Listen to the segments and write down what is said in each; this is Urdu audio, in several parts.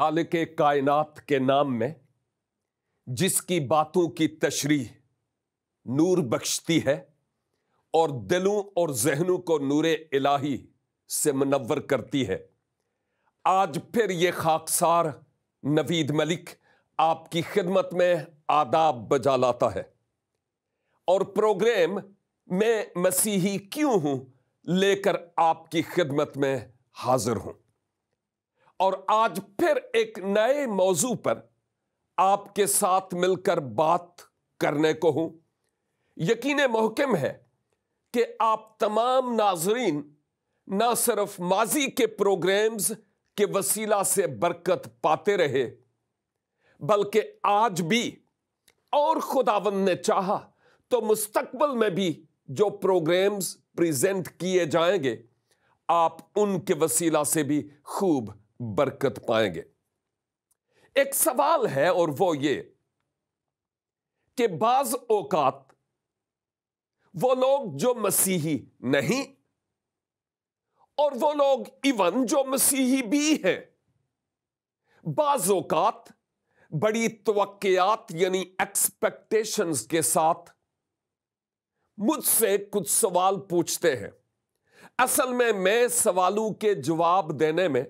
خالق کائنات کے نام میں، جس کی باتوں کی تشریح نور بخشتی ہے اور دلوں اور ذہنوں کو نور الہی سے منور کرتی ہے، آج پھر یہ خاکسار نوید ملک آپ کی خدمت میں آداب بجا لاتا ہے اور پروگرام میں مسیحی کیوں ہوں لے کر آپ کی خدمت میں حاضر ہوں، اور آج پھر ایک نئے موضوع پر آپ کے ساتھ مل کر بات کرنے کو ہوں۔ یقین محکم ہے کہ آپ تمام ناظرین نہ صرف ماضی کے پروگرامز کے وسیلہ سے برکت پاتے رہے، بلکہ آج بھی اور خداوند نے چاہا تو مستقبل میں بھی جو پروگرامز پریزنٹ کیے جائیں گے، آپ ان کے وسیلہ سے بھی خوب برکت پائیں گے۔ ایک سوال ہے اور وہ یہ کہ بعض اوقات وہ لوگ جو مسیحی نہیں اور وہ لوگ ایون جو مسیحی بھی ہیں، بعض اوقات بڑی توقعات یعنی ایکسپیکٹیشنز کے ساتھ مجھ سے کچھ سوال پوچھتے ہیں۔ اصل میں سوالوں کے جواب دینے میں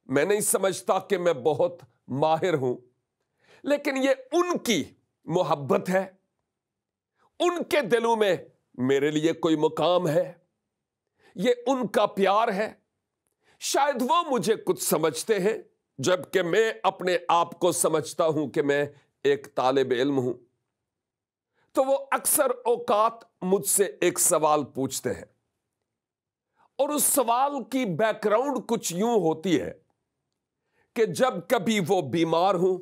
نہیں سمجھتا کہ میں بہت ماہر ہوں، لیکن یہ ان کی محبت ہے، ان کے دلوں میں میرے لیے کوئی مقام ہے، یہ ان کا پیار ہے۔ شاید وہ مجھے کچھ سمجھتے ہیں جبکہ میں اپنے آپ کو سمجھتا ہوں کہ میں ایک طالب علم ہوں، تو وہ اکثر اوقات مجھ سے ایک سوال پوچھتے ہیں، اور اس سوال کی بیک گراؤنڈ کچھ یوں ہوتی ہے کہ جب کبھی وہ بیمار ہوں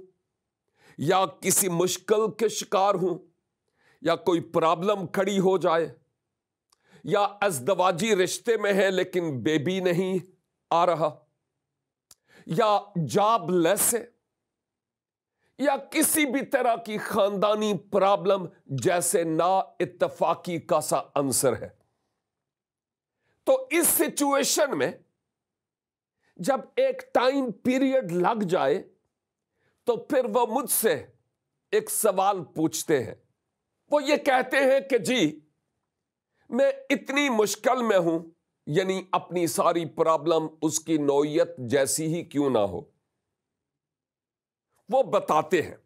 یا کسی مشکل کے شکار ہوں یا کوئی پرابلم کھڑی ہو جائے یا ازدواجی رشتے میں ہے لیکن بیبی نہیں آ رہا، یا جاب لیس ہے، یا کسی بھی طرح کی خاندانی پرابلم جیسے نا اتفاقی کا سا عنصر ہے، تو اس سچویشن میں جب ایک ٹائم پیریڈ لگ جائے تو پھر وہ مجھ سے ایک سوال پوچھتے ہیں۔ وہ یہ کہتے ہیں کہ جی میں اتنی مشکل میں ہوں، یعنی اپنی ساری پرابلم اس کی نوعیت جیسی ہی کیوں نہ ہو، وہ بتاتے ہیں،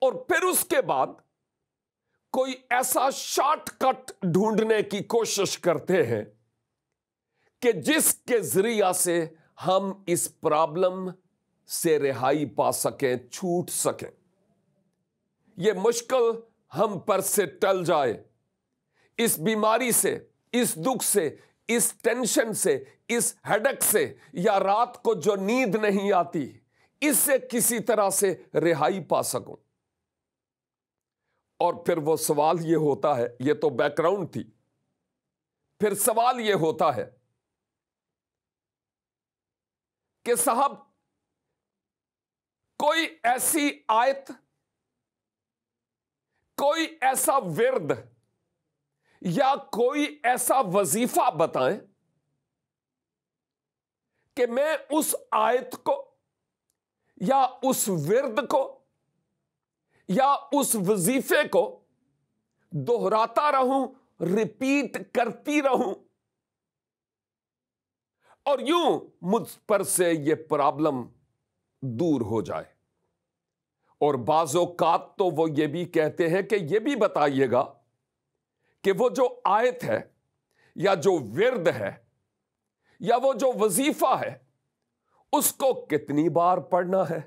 اور پھر اس کے بعد کوئی ایسا شارٹ کٹ ڈھونڈنے کی کوشش کرتے ہیں کہ جس کے ذریعہ سے ہم اس پرابلم سے رہائی پا سکیں، چھوٹ سکیں، یہ مشکل ہم پر سے ٹل جائے، اس بیماری سے، اس دکھ سے، اس ٹینشن سے، اس ہیڈک سے، یا رات کو جو نیند نہیں آتی، اس سے کسی طرح سے رہائی پا سکوں۔ اور پھر وہ سوال یہ ہوتا ہے، یہ تو بیک گراؤنڈ تھی، پھر سوال یہ ہوتا ہے کہ صاحب کوئی ایسی آیت، کوئی ایسا ورد یا کوئی ایسا وظیفہ بتائیں کہ میں اس آیت کو یا اس ورد کو یا اس وظیفے کو دہراتا رہوں، ریپیٹ کرتی رہوں، اور یوں مجھ پر سے یہ پرابلم دور ہو جائے۔ اور بعض اوقات تو وہ یہ بھی کہتے ہیں کہ یہ بھی بتائیے گا کہ وہ جو آیت ہے یا جو ورد ہے یا وہ جو وظیفہ ہے، اس کو کتنی بار پڑھنا ہے،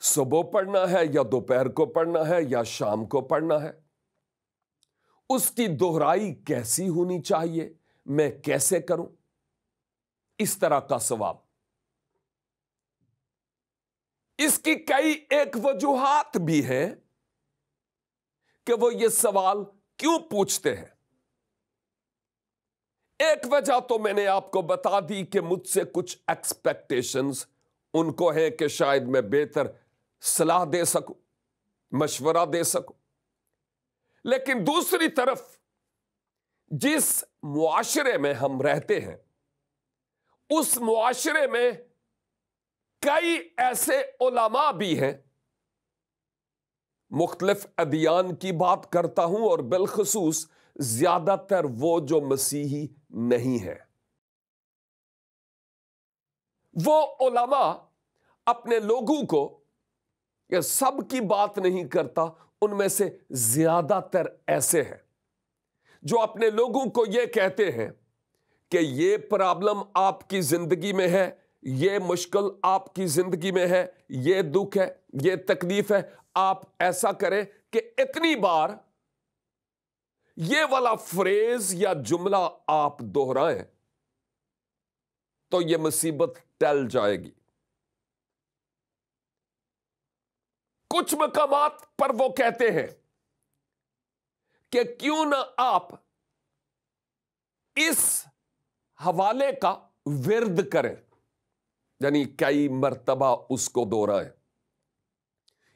صبح پڑھنا ہے یا دوپہر کو پڑھنا ہے یا شام کو پڑھنا ہے، اس کی دہرائی کیسی ہونی چاہیے، میں کیسے کروں، اس طرح کا سوال۔ اس کی کئی ایک وجوہات بھی ہیں کہ وہ یہ سوال کیوں پوچھتے ہیں۔ ایک وجہ تو میں نے آپ کو بتا دی کہ مجھ سے کچھ ایکسپیکٹیشنز ان کو ہے کہ شاید میں بہتر صلاح دے سکوں، مشورہ دے سکوں، لیکن دوسری طرف جس معاشرے میں ہم رہتے ہیں، اس معاشرے میں کئی ایسے علماء بھی ہیں، مختلف ادیان کی بات کرتا ہوں، اور بالخصوص زیادہ تر وہ جو مسیحی نہیں ہے، وہ علماء اپنے لوگوں کو، یہ سب کی بات نہیں کرتا، ان میں سے زیادہ تر ایسے ہیں جو اپنے لوگوں کو یہ کہتے ہیں کہ یہ پرابلم آپ کی زندگی میں ہے، یہ مشکل آپ کی زندگی میں ہے، یہ دکھ ہے، یہ تکلیف ہے، آپ ایسا کریں کہ اتنی بار یہ والا فریز یا جملہ آپ دہرائیں تو یہ مصیبت ٹل جائے گی۔ کچھ مقامات پر وہ کہتے ہیں کہ کیوں نہ آپ اس حوالے کا ورد کریں، یعنی کئی مرتبہ اس کو دہرائیں۔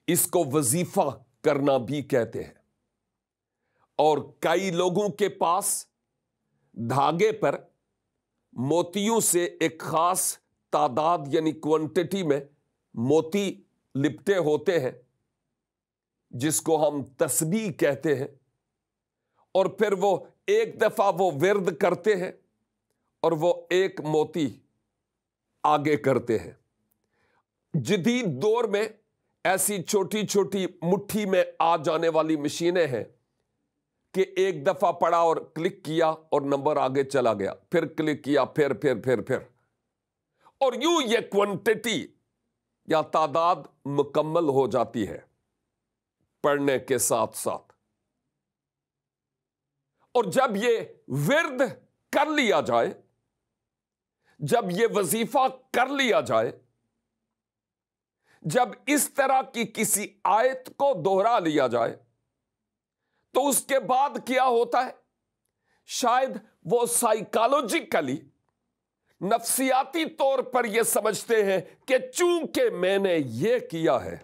اس کو وظیفہ کرنا بھی کہتے ہیں، اور کئی لوگوں کے پاس دھاگے پر موتیوں سے ایک خاص تعداد یعنی کوانٹٹی میں موتی لپٹے ہوتے ہیں، جس کو ہم تسبیح کہتے ہیں، اور پھر وہ ایک دفعہ وہ ورد کرتے ہیں اور وہ ایک موتی آگے کرتے ہیں۔ جدید دور میں ایسی چھوٹی چھوٹی مٹھی میں آ جانے والی مشینیں ہیں کہ ایک دفعہ پڑھا اور کلک کیا اور نمبر آگے چلا گیا، پھر کلک کیا، پھر اور یوں یہ کوانٹٹی یا تعداد مکمل ہو جاتی ہے پڑھنے کے ساتھ ساتھ۔ اور جب یہ ورد کر لیا جائے، جب یہ وظیفہ کر لیا جائے، جب اس طرح کی کسی آیت کو دوہرا لیا جائے، تو اس کے بعد کیا ہوتا ہے؟ شاید وہ سائیکالوجیکلی، نفسیاتی طور پر یہ سمجھتے ہیں کہ چونکہ میں نے یہ کیا ہے،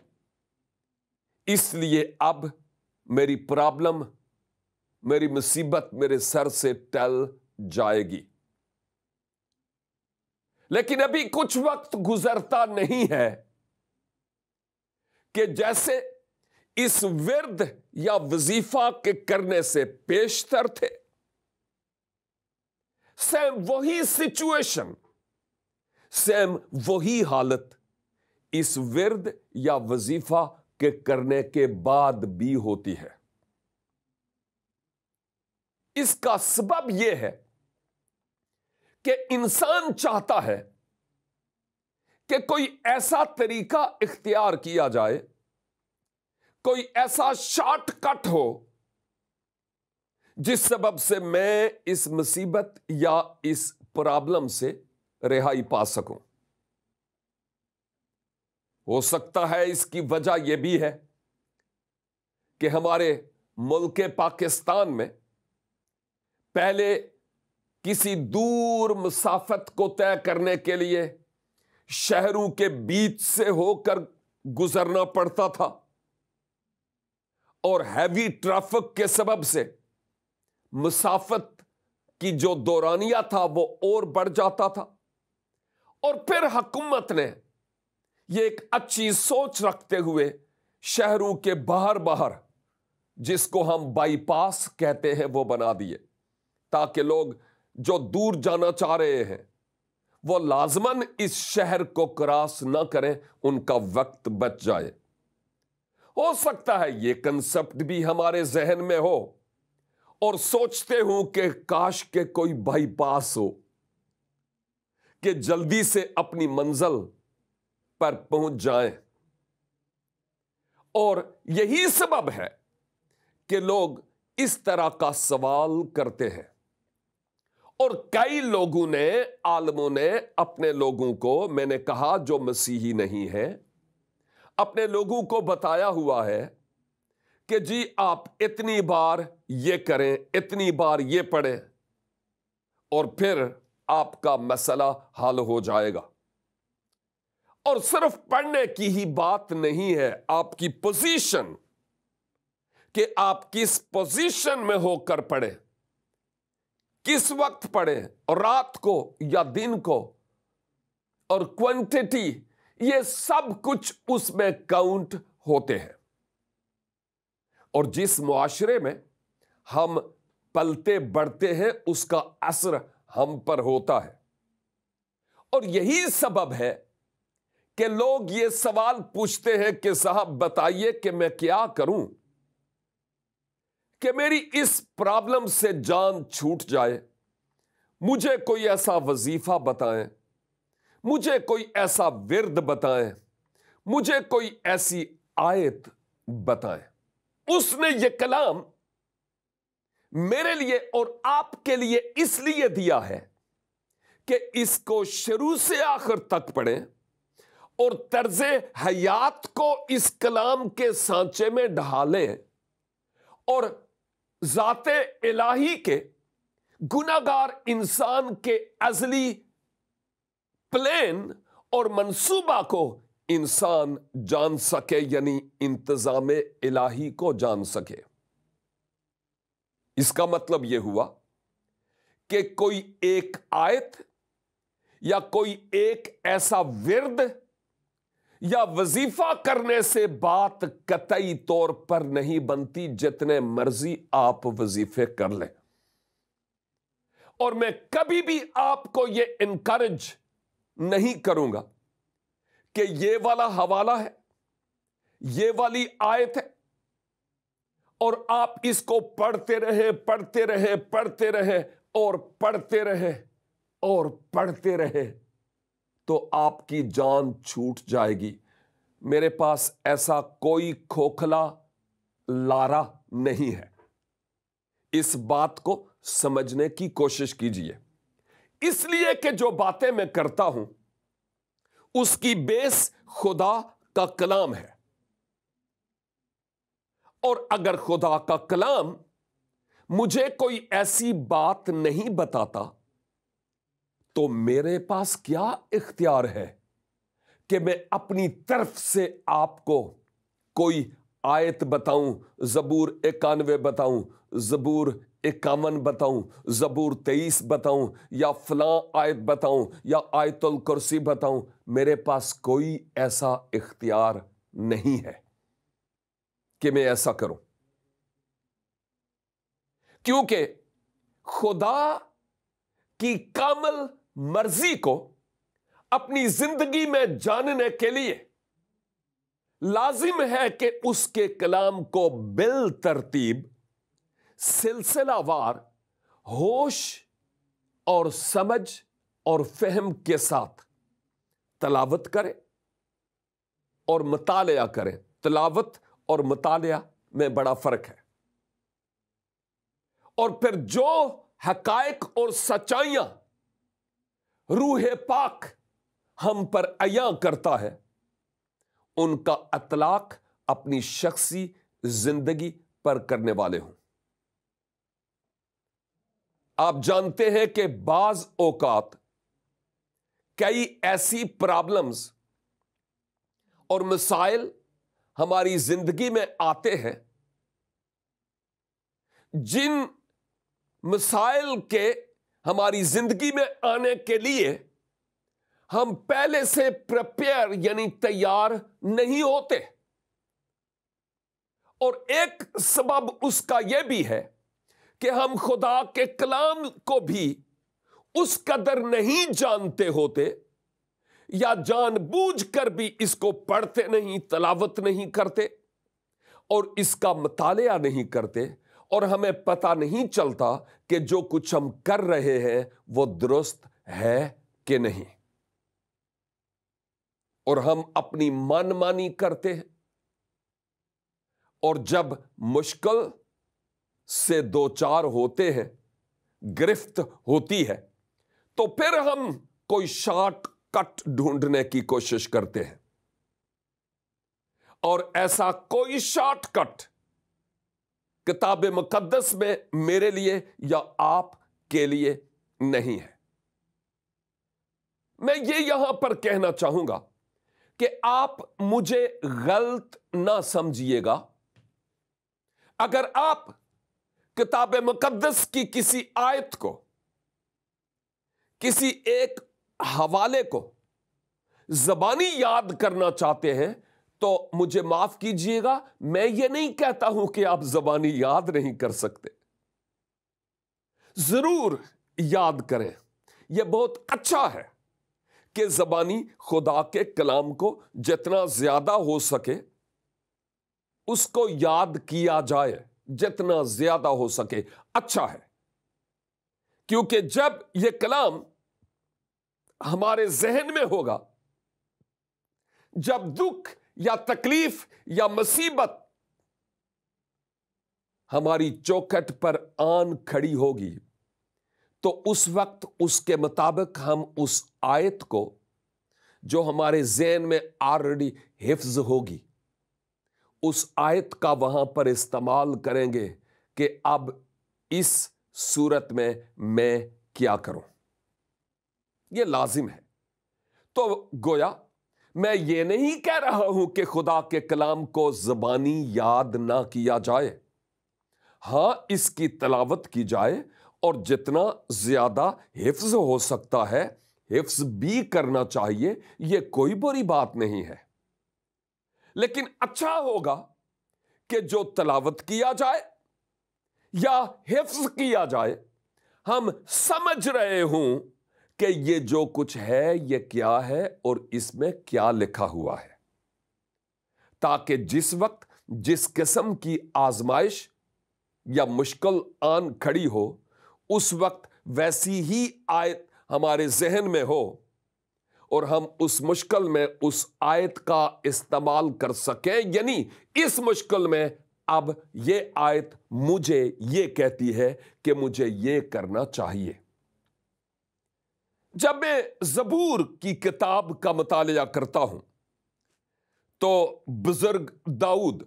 اس لیے اب میری پرابلم، میری مصیبت میرے سر سے ٹل جائے گی۔ لیکن ابھی کچھ وقت گزرتا نہیں ہے کہ جیسے اس ورد یا وظیفہ کے کرنے سے پیشتر تھے، سیم وہی سچویشن، سیم وہی حالت اس ورد یا وظیفہ کے کرنے کے بعد بھی ہوتی ہے۔ اس کا سبب یہ ہے کہ انسان چاہتا ہے کہ کوئی ایسا طریقہ اختیار کیا جائے، کوئی ایسا شارٹ کٹ ہو جس سبب سے میں اس مصیبت یا اس پرابلم سے رہائی پا سکوں۔ ہو سکتا ہے اس کی وجہ یہ بھی ہے کہ ہمارے ملک پاکستان میں پہلے کسی دور مسافت کو طے کرنے کے لیے شہروں کے بیچ سے ہو کر گزرنا پڑتا تھا، اور ہیوی ٹریفک کے سبب سے مسافت کی جو دورانیہ تھا وہ اور بڑھ جاتا تھا۔ اور پھر حکومت نے یہ ایک اچھی سوچ رکھتے ہوئے شہروں کے باہر جس کو ہم بائی پاس کہتے ہیں وہ بنا دیے، تاکہ لوگ جو دور جانا چاہ رہے ہیں وہ لازماً اس شہر کو کراس نہ کریں، ان کا وقت بچ جائے۔ ہو سکتا ہے یہ کنسپٹ بھی ہمارے ذہن میں ہو، اور سوچتے ہوں کہ کاش کے کوئی بائی پاس ہو کہ جلدی سے اپنی منزل پر پہنچ جائیں۔ اور یہی سبب ہے کہ لوگ اس طرح کا سوال کرتے ہیں، اور کئی لوگوں نے، عالموں نے اپنے لوگوں کو، میں نے کہا جو مسیحی نہیں ہے، اپنے لوگوں کو بتایا ہوا ہے کہ جی آپ اتنی بار یہ کریں، اتنی بار یہ پڑھیں، اور پھر آپ کا مسئلہ حل ہو جائے گا۔ اور صرف پڑھنے کی ہی بات نہیں ہے، آپ کی پوزیشن، کہ آپ کس پوزیشن میں ہو کر پڑھیں، کس وقت پڑھیں، رات کو یا دن کو، اور کوانٹٹی یہ سب کچھ اس میں کاؤنٹ ہوتے ہیں. اور جس معاشرے میں ہم پلتے بڑھتے ہیں اس کا اثر ہم پر ہوتا ہے. اور یہی سبب ہے کہ لوگ یہ سوال پوچھتے ہیں کہ صاحب بتائیے کہ میں کیا کروں کہ میری اس پرابلم سے جان چھوٹ جائے. مجھے کوئی ایسا وظیفہ بتائیں, مجھے کوئی ایسا ورد بتائیں, مجھے کوئی ایسی آیت بتائیں. اس نے یہ کلام میرے لیے اور آپ کے لیے اس لیے دیا ہے کہ اس کو شروع سے آخر تک پڑھیں اور طرز حیات کو اس کلام کے سانچے میں ڈھالیں اور ذات الہی کے گناہگار انسان کے ازلی پلان اور منصوبہ کو انسان جان سکے, یعنی انتظام الہی کو جان سکے. اس کا مطلب یہ ہوا کہ کوئی ایک آیت یا کوئی ایک ایسا ورد یا وظیفہ کرنے سے بات قطعی طور پر نہیں بنتی. جتنے مرضی آپ وظیفے کر لیں, اور میں کبھی بھی آپ کو یہ انکریج نہیں کروں گا کہ یہ والا حوالہ ہے, یہ والی آیت ہے, اور آپ اس کو پڑھتے رہیں پڑھتے رہیں پڑھتے رہیں اور پڑھتے رہیں اور پڑھتے رہیں تو آپ کی جان چھوٹ جائے گی. میرے پاس ایسا کوئی کھوکھلا لارا نہیں ہے. اس بات کو سمجھنے کی کوشش کیجیے. اس لیے کہ جو باتیں میں کرتا ہوں اس کی بیس خدا کا کلام ہے, اور اگر خدا کا کلام مجھے کوئی ایسی بات نہیں بتاتا تو میرے پاس کیا اختیار ہے کہ میں اپنی طرف سے آپ کو کوئی آیت بتاؤں, زبور 91 بتاؤں, زبور 51 بتاؤں, زبور 23 بتاؤں, یا فلاں آیت بتاؤں, یا آیت الکرسی بتاؤں. میرے پاس کوئی ایسا اختیار نہیں ہے کہ میں ایسا کروں, کیونکہ خدا کی کامل مرضی کو اپنی زندگی میں جاننے کے لیے لازم ہے کہ اس کے کلام کو بالترتیب سلسلہ وار ہوش اور سمجھ اور فہم کے ساتھ تلاوت کرے اور مطالعہ کرے. تلاوت اور مطالعہ میں بڑا فرق ہے. اور پھر جو حقائق اور سچائیاں روح پاک ہم پر عیاں کرتا ہے ان کا اطلاق اپنی شخصی زندگی پر کرنے والے ہوں. آپ جانتے ہیں کہ بعض اوقات کئی ایسی پرابلمز اور مسائل ہماری زندگی میں آتے ہیں جن مسائل کے ہماری زندگی میں آنے کے لیے ہم پہلے سے پریپیئر یعنی تیار نہیں ہوتے. اور ایک سبب اس کا یہ بھی ہے کہ ہم خدا کے کلام کو بھی اس قدر نہیں جانتے ہوتے, یا جان بوجھ کر بھی اس کو پڑھتے نہیں, تلاوت نہیں کرتے اور اس کا مطالعہ نہیں کرتے, اور ہمیں پتہ نہیں چلتا کہ جو کچھ ہم کر رہے ہیں وہ درست ہے کہ نہیں, اور ہم اپنی من مانی کرتے ہیں. اور جب مشکل سے دو چار ہوتے ہیں, گرفت ہوتی ہے, تو پھر ہم کوئی شارٹ کٹ ڈھونڈنے کی کوشش کرتے ہیں, اور ایسا کوئی شارٹ کٹ کتاب مقدس میں میرے لیے یا آپ کے لیے نہیں ہے. میں یہ یہاں پر کہنا چاہوں گا کہ آپ مجھے غلط نہ سمجھیے گا اگر آپ کتاب مقدس کی کسی آیت کو, کسی ایک حوالے کو زبانی یاد کرنا چاہتے ہیں تو مجھے معاف کیجئے گا، میں یہ نہیں کہتا ہوں کہ آپ زبانی یاد نہیں کر سکتے، ضرور یاد کریں۔ یہ بہت اچھا ہے کہ زبانی خدا کے کلام کو جتنا زیادہ ہو سکے اس کو یاد کیا جائے، جتنا زیادہ ہو سکے اچھا ہے، کیونکہ جب یہ کلام ہمارے ذہن میں ہوگا، جب دکھ یا تکلیف یا مصیبت ہماری چوکھٹ پر آن کھڑی ہوگی تو اس وقت اس کے مطابق ہم اس آیت کو جو ہمارے ذہن میں آلریڈی حفظ ہوگی، اس آیت کا وہاں پر استعمال کریں گے کہ اب اس صورت میں کیا کروں۔ یہ لازم ہے۔ تو گویا میں یہ نہیں کہہ رہا ہوں کہ خدا کے کلام کو زبانی یاد نہ کیا جائے، ہاں اس کی تلاوت کی جائے اور جتنا زیادہ حفظ ہو سکتا ہے حفظ بھی کرنا چاہیے، یہ کوئی بری بات نہیں ہے۔ لیکن اچھا ہوگا کہ جو تلاوت کیا جائے یا حفظ کیا جائے ہم سمجھ رہے ہوں کہ یہ جو کچھ ہے یہ کیا ہے اور اس میں کیا لکھا ہوا ہے، تاکہ جس وقت جس قسم کی آزمائش یا مشکل آن کھڑی ہو اس وقت ویسی ہی آیت ہمارے ذہن میں ہو اور ہم اس مشکل میں اس آیت کا استعمال کر سکیں، یعنی اس مشکل میں اب یہ آیت مجھے یہ کہتی ہے کہ مجھے یہ کرنا چاہیے۔ جب میں زبور کی کتاب کا مطالعہ کرتا ہوں تو بزرگ داؤد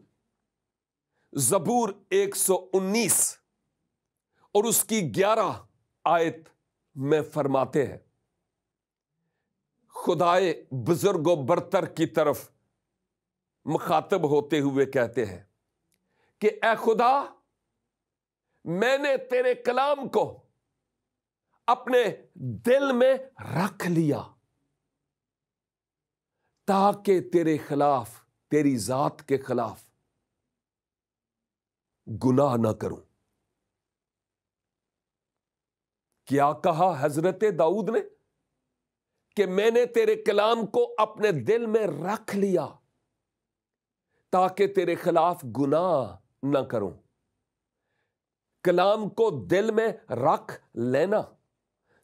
زبور 119 اور اس کی 11 آیت میں فرماتے ہیں، خدائے بزرگ و برتر کی طرف مخاطب ہوتے ہوئے کہتے ہیں کہ اے خدا، میں نے تیرے کلام کو اپنے دل میں رکھ لیا تاکہ تیرے خلاف، تیری ذات کے خلاف گناہ نہ کروں۔ کیا کہا حضرت داؤد نے؟ کہ میں نے تیرے کلام کو اپنے دل میں رکھ لیا تاکہ تیرے خلاف گناہ نہ کروں۔ کلام کو دل میں رکھ لینا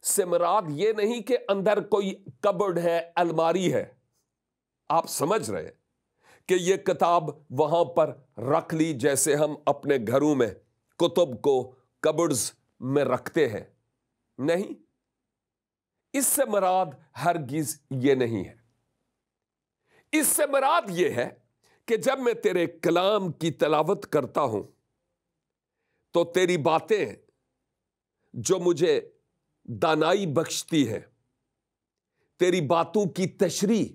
سے مراد یہ نہیں کہ اندر کوئی کبرڈ ہے، الماری ہے۔ آپ سمجھ رہے کہ یہ کتاب وہاں پر رکھ لی جیسے ہم اپنے گھروں میں کتب کو کبرڈز میں رکھتے ہیں، نہیں، اس سے مراد ہرگز یہ نہیں ہے۔ اس سے مراد یہ ہے کہ جب میں تیرے کلام کی تلاوت کرتا ہوں تو تیری باتیں جو مجھے دانائی بخشتی ہے، تیری باتوں کی تشریح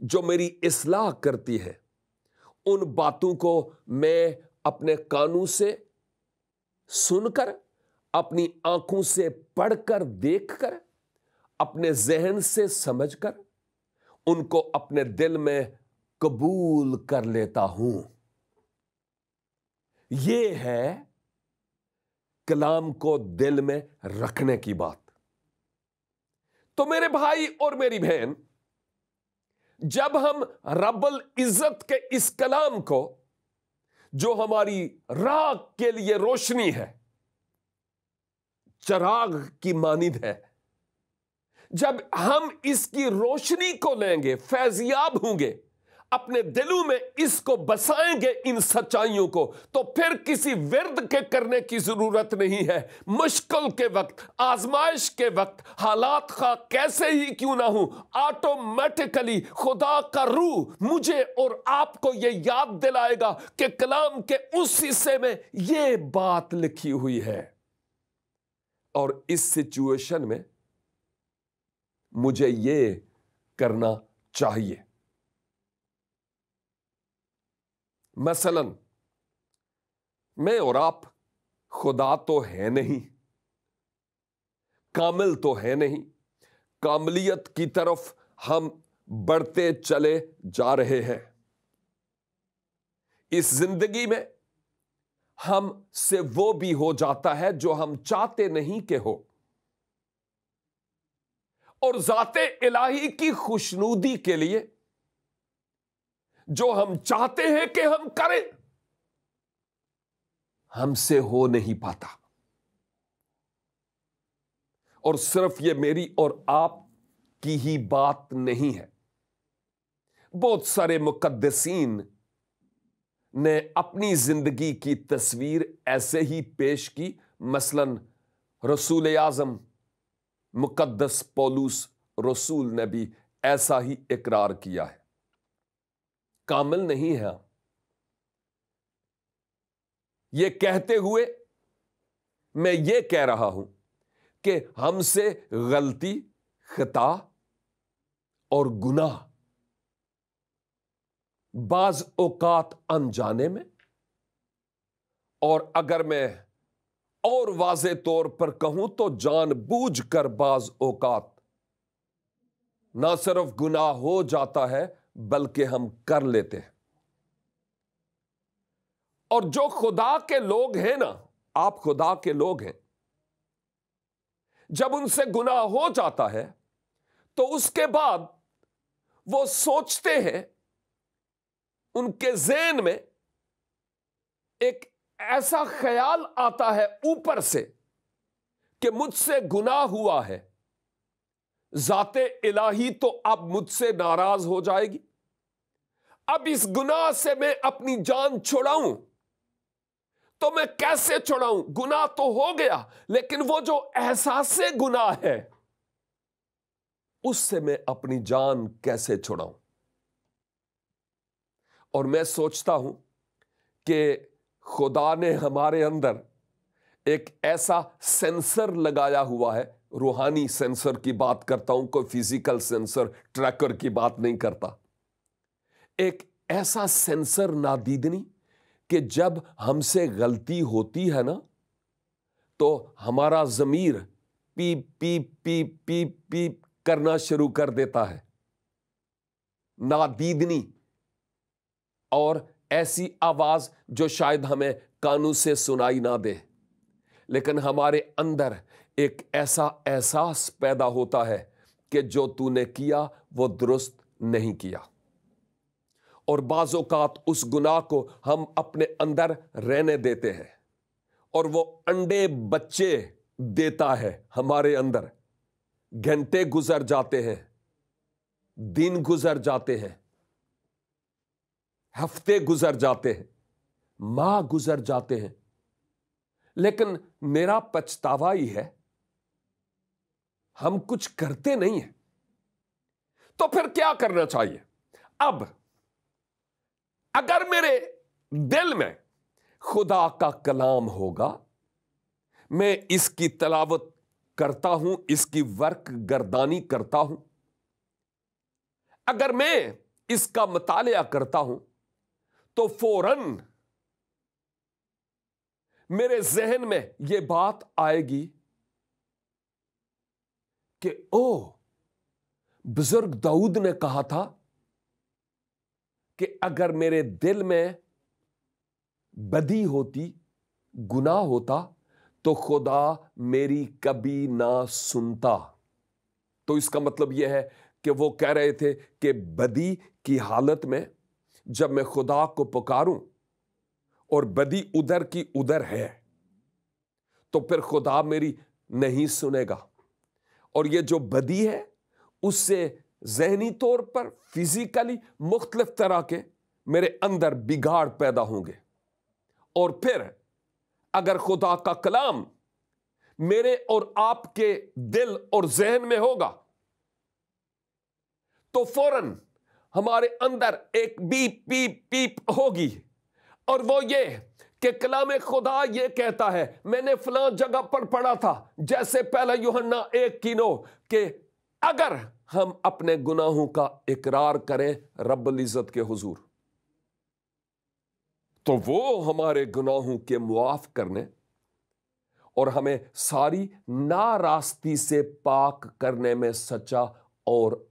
جو میری اصلاح کرتی ہے، ان باتوں کو میں اپنے کانوں سے سن کر، اپنی آنکھوں سے پڑھ کر، دیکھ کر، اپنے ذہن سے سمجھ کر ان کو اپنے دل میں قبول کر لیتا ہوں۔ یہ ہے کلام کو دل میں رکھنے کی بات۔ تو میرے بھائی اور میری بہن، جب ہم رب العزت کے اس کلام کو جو ہماری راہ کے لیے روشنی ہے، چراغ کی مانند ہے، جب ہم اس کی روشنی کو لیں گے، فیضیاب ہوں گے، اپنے دلوں میں اس کو بسائیں گے، ان سچائیوں کو، تو پھر کسی ورد کے کرنے کی ضرورت نہیں ہے۔ مشکل کے وقت، آزمائش کے وقت، حالات خواہ کیسے ہی کیوں نہ ہوں، آٹومیٹکلی خدا کا روح مجھے اور آپ کو یہ یاد دلائے گا کہ کلام کے اس حصے میں یہ بات لکھی ہوئی ہے، اور اس سچویشن میں مجھے یہ کرنا چاہیے۔ مثلا میں اور آپ خدا تو ہے نہیں، کامل تو ہے نہیں، کاملیت کی طرف ہم بڑھتے چلے جا رہے ہیں۔ اس زندگی میں ہم سے وہ بھی ہو جاتا ہے جو ہم چاہتے نہیں کہ ہو، اور ذات الہی کی خوشنودی کے لیے جو ہم چاہتے ہیں کہ ہم کریں، ہم سے ہو نہیں پاتا۔ اور صرف یہ میری اور آپ کی ہی بات نہیں ہے، بہت سارے مقدسین نے اپنی زندگی کی تصویر ایسے ہی پیش کی۔ مثلا رسول اعظم مقدس پولس رسول نے بھی ایسا ہی اقرار کیا ہے۔ کامل نہیں ہے یہ کہتے ہوئے میں یہ کہہ رہا ہوں کہ ہم سے غلطی، خطا اور گناہ بعض اوقات انجانے میں، اور اگر میں اور واضح طور پر کہوں تو جان بوجھ کر بعض اوقات نہ صرف گناہ ہو جاتا ہے بلکہ ہم کر لیتے ہیں۔ اور جو خدا کے لوگ ہیں نا، آپ خدا کے لوگ ہیں، جب ان سے گناہ ہو جاتا ہے تو اس کے بعد وہ سوچتے ہیں، ان کے ذہن میں ایک ایسا خیال آتا ہے اوپر سے کہ مجھ سے گناہ ہوا ہے، ذات الہی تو اب مجھ سے ناراض ہو جائے گی، اب اس گناہ سے میں اپنی جان چھڑاؤں تو میں کیسے چھڑاؤں؟ گناہ تو ہو گیا، لیکن وہ جو احساس گناہ ہے اس سے میں اپنی جان کیسے چھڑاؤں؟ اور میں سوچتا ہوں کہ خدا نے ہمارے اندر ایک ایسا سینسر لگایا ہوا ہے، روحانی سینسر کی بات کرتا ہوں، کوئی فزیکل سینسر ٹریکر کی بات نہیں کرتا، ایک ایسا سینسر نادیدنی کہ جب ہم سے غلطی ہوتی ہے نا تو ہمارا ضمیر پیپ پیپ پیپ پیپ پیپ کرنا شروع کر دیتا ہے، نادیدنی، اور ایسی آواز جو شاید ہمیں کانوں سے سنائی نہ دے، لیکن ہمارے اندر ایک ایسا احساس پیدا ہوتا ہے کہ جو تو نے کیا وہ درست نہیں کیا۔ اور بعض اوقات اس گناہ کو ہم اپنے اندر رہنے دیتے ہیں اور وہ انڈے بچے دیتا ہے ہمارے اندر، گھنٹے گزر جاتے ہیں، دن گزر جاتے ہیں، ہفتے گزر جاتے ہیں، ماہ گزر جاتے ہیں، لیکن میرا پچھتاوا ہی ہے ہم کچھ کرتے نہیں ہیں۔ تو پھر کیا کرنا چاہیے؟ اب اگر میرے دل میں خدا کا کلام ہوگا، میں اس کی تلاوت کرتا ہوں، اس کی ورق گردانی کرتا ہوں، اگر میں اس کا مطالعہ کرتا ہوں تو فوراً میرے ذہن میں یہ بات آئے گی کہ بزرگ داؤد نے کہا تھا کہ اگر میرے دل میں بدی ہوتی، گناہ ہوتا تو خدا میری کبھی نہ سنتا۔ تو اس کا مطلب یہ ہے کہ وہ کہہ رہے تھے کہ بدی کی حالت میں جب میں خدا کو پکاروں اور بدی ادھر کی ادھر ہے تو پھر خدا میری نہیں سنے گا، اور یہ جو بدی ہے اس سے ذہنی طور پر، فزیکلی مختلف طرح کے میرے اندر بگاڑ پیدا ہوں گے۔ اور پھر اگر خدا کا کلام میرے اور آپ کے دل اور ذہن میں ہوگا تو فوراً ہمارے اندر ایک بیپ پیپ پیپ ہوگی، اور وہ یہ کہ کلام خدا یہ کہتا ہے، میں نے فلاں جگہ پر پڑھا تھا جیسے پہلا یوحنا 1:9 کہ اگر ہم اپنے گناہوں کا اقرار کریں رب العزت کے حضور تو وہ ہمارے گناہوں کے معاف کرنے اور ہمیں ساری ناراستی سے پاک کرنے میں سچا اور